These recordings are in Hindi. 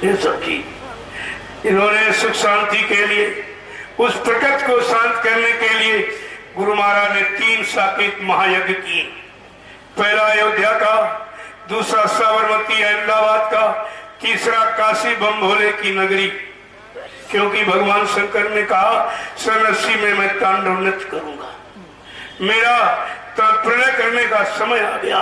ये सब चीज इन्होंने सुख शांति के लिए, उस प्रकृति को शांत करने के लिए गुरु महाराज ने 3 साकेत महायज्ञ किए। पहला अयोध्या का, दूसरा साबरमती अहमदाबाद का, तीसरा काशी बम भोले की नगरी। क्योंकि भगवान शंकर ने कहा सन 80 में मैं तांडव नृत्य करूंगा, मेरा प्रलय करने का समय आ गया।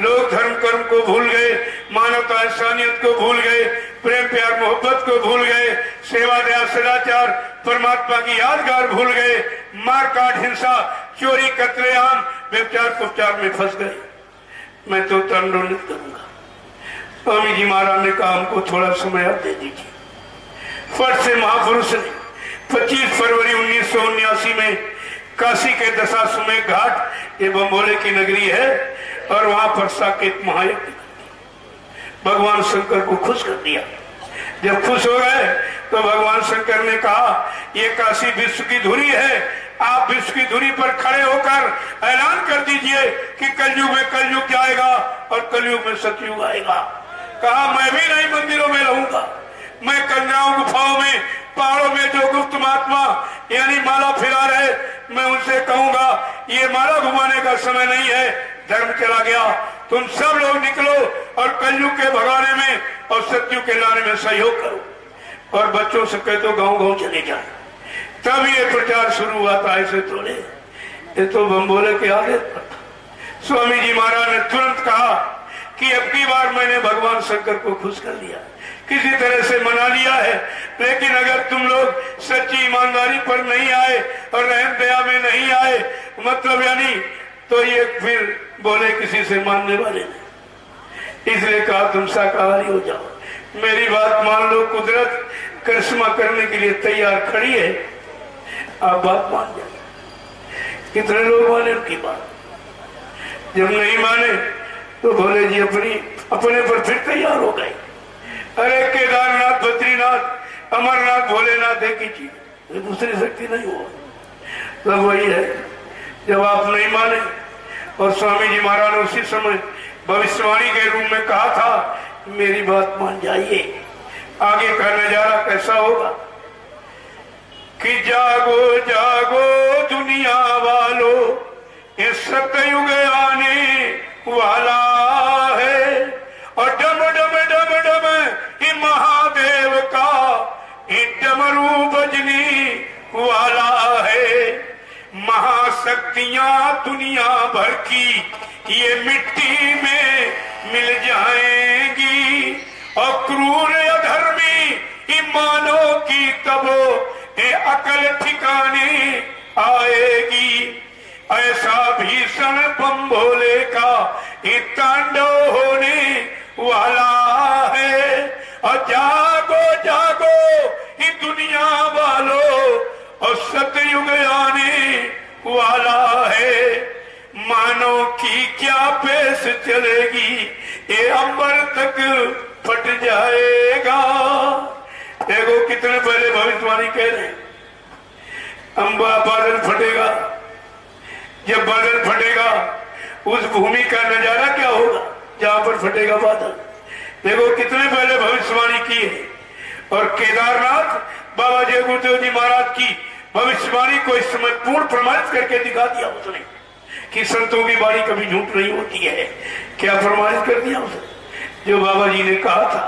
लोग धर्म कर्म को भूल गए, मानवता इंसानियत को भूल गए, प्रेम प्यार मोहब्बत को भूल गए, सेवा दया सदाचार परमात्मा की यादगार भूल गए, मार काट हिंसा चोरी कत्लेआम व्यभिचार कुपचार में फंस गए। मैं तो तांडव नृत्य करूंगा। स्वामी जी महाराज ने कहा हमको थोड़ा समय आप दे दीजिए। फट से महापुरुष ने 25 फरवरी 1979 में काशी के दशाश्वमेध घाट, ये बम्बोले की नगरी है, और वहां पर साकेत महायज्ञ भगवान शंकर को खुश कर दिया। जब खुश हो गए तो भगवान शंकर ने कहा ये काशी विश्व की धुरी है, आप विश्व की धुरी पर खड़े होकर ऐलान कर दीजिए कि कलयुग में कलयुग जाएगा और कलयुग में सतयुग आएगा। कहा मैं भी नहीं मंदिरों में रहूंगा, मैं कन्याओं गुफाओं में पहाड़ों में जो गुप्त महात्मा यानी माला फिरा रहे, मैं उनसे कहूंगा ये माला घुमाने का समय नहीं है, धर्म चला गया, तुम सब लोग निकलो और कलयुग के भगाने में और सतयुग के लाने में सहयोग करो। और बच्चों से कह दो गांव गांव चले जाए। तब ये प्रचार शुरू हुआ था। ऐसे थोड़े, ये तो बम्बोले के आदेश पर था। स्वामी जी महाराज ने तुरंत कहा कि अब की बार मैंने भगवान शंकर को खुश कर लिया, किसी तरह से मना लिया है, लेकिन अगर तुम लोग सच्ची ईमानदारी पर नहीं आए और रहम दया में नहीं आए, मतलब यानी तो ये फिर बोले किसी से मानने वाले नहीं। इसलिए कहा तुम शाकाहारी हो जाओ, मेरी बात मान लो। कुदरत करिश्मा करने के लिए तैयार खड़ी है, आप बात मान जाए। कितने लोग माने उनकी बात? जब नहीं माने तो भोले जी अपने पर फिर तैयार हो गए। अरे केदारनाथ, बद्रीनाथ, अमरनाथ, भोलेनाथ एक ही चीज, दूसरी शक्ति नहीं हो। सब वही है। जब आप नहीं माने, और स्वामी जी महाराज ने उसी समय भविष्यवाणी के रूप में कहा था मेरी बात मान जाइए, आगे का नजारा कैसा होगा कि जागो जागो दुनिया वालों, ये सतयुग आने वाला है, और डम डम डम डम ये महादेव का ये डमरू बजने वाला है। महाशक्तियां दुनिया भर की ये मिट्टी में मिल जाएंगी, और क्रूर अधर्मी ईमानों की तबो ये अकल ठिकाने आएगी। ऐसा भीषण बम भोले का ये तांडव होने वाला है। और जागो जागो ये दुनिया वालों, और सतयुग आने वाला है। मानव की क्या पेश चलेगी, ये अंबर तक फट जाएगा। देखो कितने पहले भविष्यवाणी कह रहे हैं, अंबा बादल फटेगा। जब बादल फटेगा उस भूमि का नजारा क्या होगा जहां पर फटेगा बादल। देखो कितने पहले भविष्यवाणी की है। और केदारनाथ बाबा जय गुरुदेव जी महाराज की भविष्यवाणी को इस समय पूर्ण प्रमाणित करके दिखा दिया उसने कि संतों की वाणी कभी झूठ नहीं होती है। क्या प्रमाणित कर दिया उसने? जो बाबा जी ने कहा था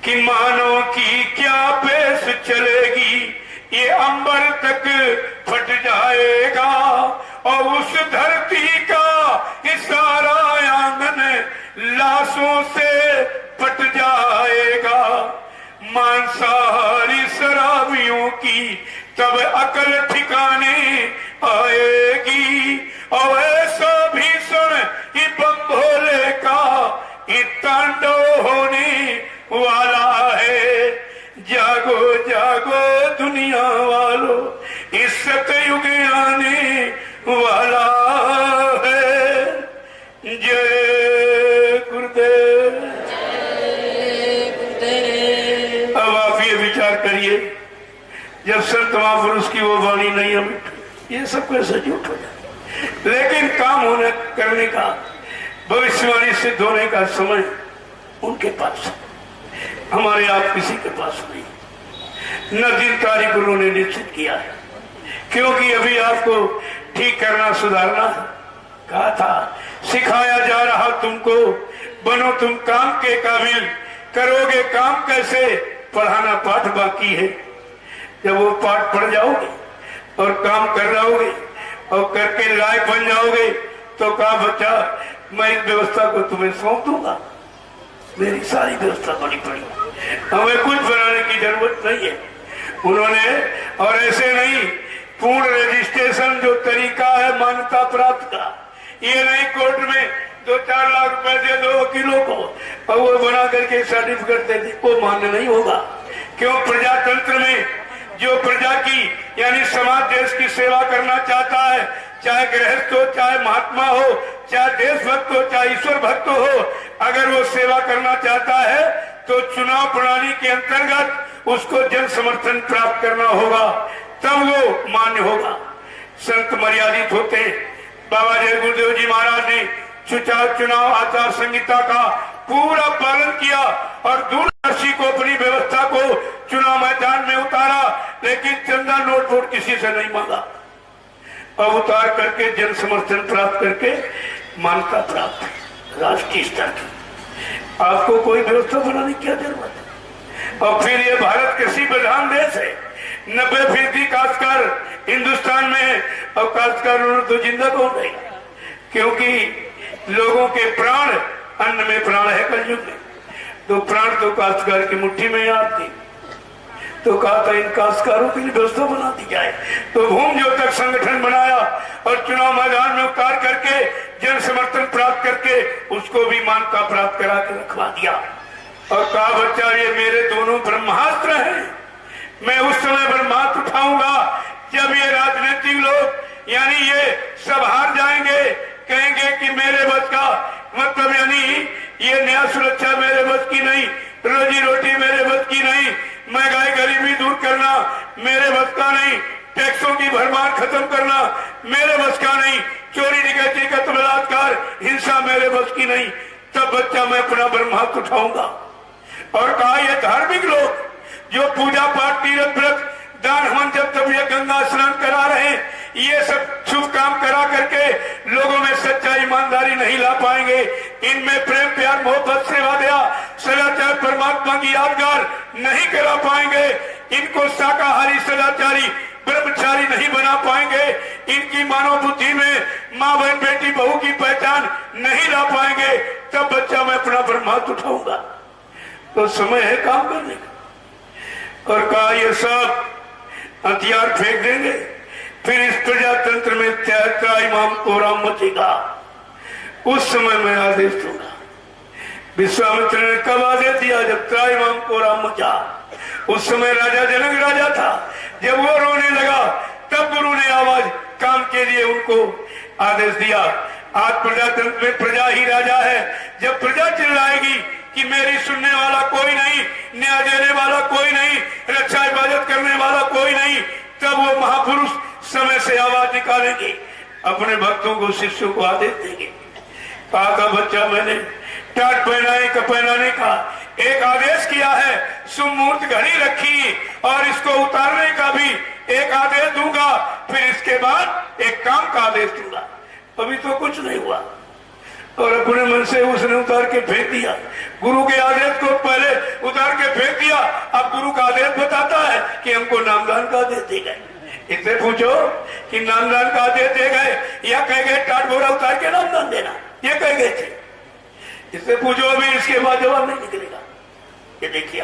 कि मानव की क्या पेश चलेगी, ये अंबर तक फट जाएगा, और उस धरती का ये सारा आंगन लाशों से पट जाएगा। मांसाहारी शराबियों की तब अकल ठिकाने आएगी, और ऐसा भीषण ये बम भोले का ये तांडव होने वाला है। जागो जागो दुनिया वालों, इस सतयुग आने वाला है। जय गुरुदेव। अब आप ये विचार करिए, जब संत महापुरुष की वो वाणी नहीं अमिट, ये सब कैसे झूठ हो जाए। लेकिन काम होने करने का, भविष्यवाणी सिद्ध होने का समय उनके पास। हमारे आप किसी के पास नहीं, न दिन तारीख उन्होंने निश्चित किया है, क्योंकि अभी आपको ठीक करना सुधारना है। कहा था सिखाया जा रहा तुमको, बनो तुम काम के काबिल, करोगे काम कैसे, पढ़ाना पाठ बाकी है। जब वो पाठ पढ़ जाओगे और काम कर जाओगे और करके लायक बन जाओगे तो कहा बच्चा मैं इस व्यवस्था को तुम्हें सौंप दूंगा, मेरी सारी व्यवस्था बड़ी पड़ी, हमें कुछ बनाने की जरूरत नहीं है। उन्होंने, और ऐसे नहीं, पूर्ण रजिस्ट्रेशन जो तरीका है मान्यता प्राप्त का, ये नहीं कोर्ट में 2-4 लाख रुपए दे दो वकीलों को और वो बना करके सर्टिफिकेट दे दी, वो मान्य नहीं होगा। क्यों? प्रजातंत्र में जो प्रजा की यानी समाज देश की सेवा करना चाहता है, चाहे गृहस्थ हो, चाहे महात्मा हो, चाहे देशभक्त हो, चाहे ईश्वर भक्त हो, अगर वो सेवा करना चाहता है तो चुनाव प्रणाली के अंतर्गत उसको जन समर्थन प्राप्त करना होगा, तब वो मान्य होगा। संत मर्यादित होते। बाबा जय गुरुदेव जी महाराज ने चुनाव आचार संहिता का पूरा पालन किया और दूरदर्शी को अपनी व्यवस्था को चुनाव मैदान में उतारा, लेकिन चंदा नोट वोट किसी से नहीं मांगा और उतार करके जन समर्थन प्राप्त करके मान्यता प्राप्त राष्ट्रीय स्तर की। आपको कोई व्यवस्था बनाने की क्या जरूरत है? और फिर ये भारत कृषि प्रधान देश है, 90% काश्तकार हिंदुस्तान में है और काश्तकार तो जिंदा कौन रहेगा? क्योंकि लोगों के प्राण, अन्न में प्राण है कलयुग में, तो प्राण तो काश्तकार की मुट्ठी में है आपकी। तो कहा था इन काश्तकारों के लिए व्यवस्था बना दी जाए, तो भूमि ज्योतक संगठन बनाया और चुनाव मैदान में उतार करके जन समर्थन प्राप्त करके उसको भी मान्यता प्राप्त करा के रखवा दिया और कहा बच्चा ये मेरे दोनों ब्रह्मास्त्र हैं, मैं उस समय ब्रह्मास्त्र उठाऊंगा जब ये राजनीतिक लोग यानी ये सब हार जाएंगे, कहेंगे कि मेरे बस का मतलब यानी ये न्याय सुरक्षा मेरे बस की नहीं, रोजी रोटी मेरे बस की नहीं, महंगाई गरीबी दूर करना मेरे बस का नहीं, टैक्सों की भरमार खत्म करना मेरे बस का नहीं, चोरी डकैती कत्ल बलात्कार हिंसा मेरे बस की नहीं, तब बच्चा मैं अपना ब्रह्मास्त्र उठाऊंगा। और कहा ये धार्मिक लोग जो पूजा पाठ तीर्थ व्रत दान हवन जब तब ये गंगा स्नान करा रहे हैं, ये सब शुभ काम करा करके लोगों में सच्चाई ईमानदारी नहीं ला पाएंगे, इनमें प्रेम प्यार मोहब्बत सेवा दया सदाचार परमात्मा की यादगार नहीं करा पाएंगे, इनको शाकाहारी सदाचारी ब्रह्मचारी नहीं बना पाएंगे, इनकी मानव बुद्धि में माँ बहन बेटी बहू की पहचान नहीं ला पाएंगे, तब बच्चा मैं अपना ब्रह्मास्त्र उठाऊंगा। तो समय है काम करने का। और कहा ये सब हथियार फेंक देंगे, फिर इस प्रजातंत्र में त्राईमाम कोराम मचेगा, उस समय मैं आदेश दूंगा। विश्वामित्र ने कब आदेश दिया? जब त्राईमाम कोराम मचा। उस समय राजा जनक राजा था, जब वो रोने लगा तब गुरु ने आवाज काम के लिए उनको आदेश दिया। आज प्रजातंत्र में प्रजा ही राजा है, जब प्रजा चिल्लाएगी कि मेरी सुनने वाला कोई नहीं, न्याय देने वाला कोई नहीं, रक्षा हिफाजत करने वाला कोई नहीं, तब वो महापुरुष समय से आवाज निकालेंगे, अपने भक्तों को शिष्यों को आदेश देंगे। कहा था बच्चा मैंने टाट पहनाने का एक आदेश किया है, सुमुहूर्त घड़ी रखी और इसको उतारने का भी एक आदेश दूंगा, फिर इसके बाद एक काम का आदेश दूंगा। अभी तो कुछ नहीं हुआ और अपने मन से उसने उतार के फेंक दिया। गुरु के आदेश को पहले उतार के फेंक दिया, अब गुरु का आदेश बताता है कि हमको नामदान का आदेश दे गए। इससे पूछो कि नामदान का आदेश दे गए या कह गए टाट बोरा उतार के नामदान देना, ये कह गए थे। इससे पूछो, अभी इसके बाद जवाब नहीं निकलेगा। ये देखिए।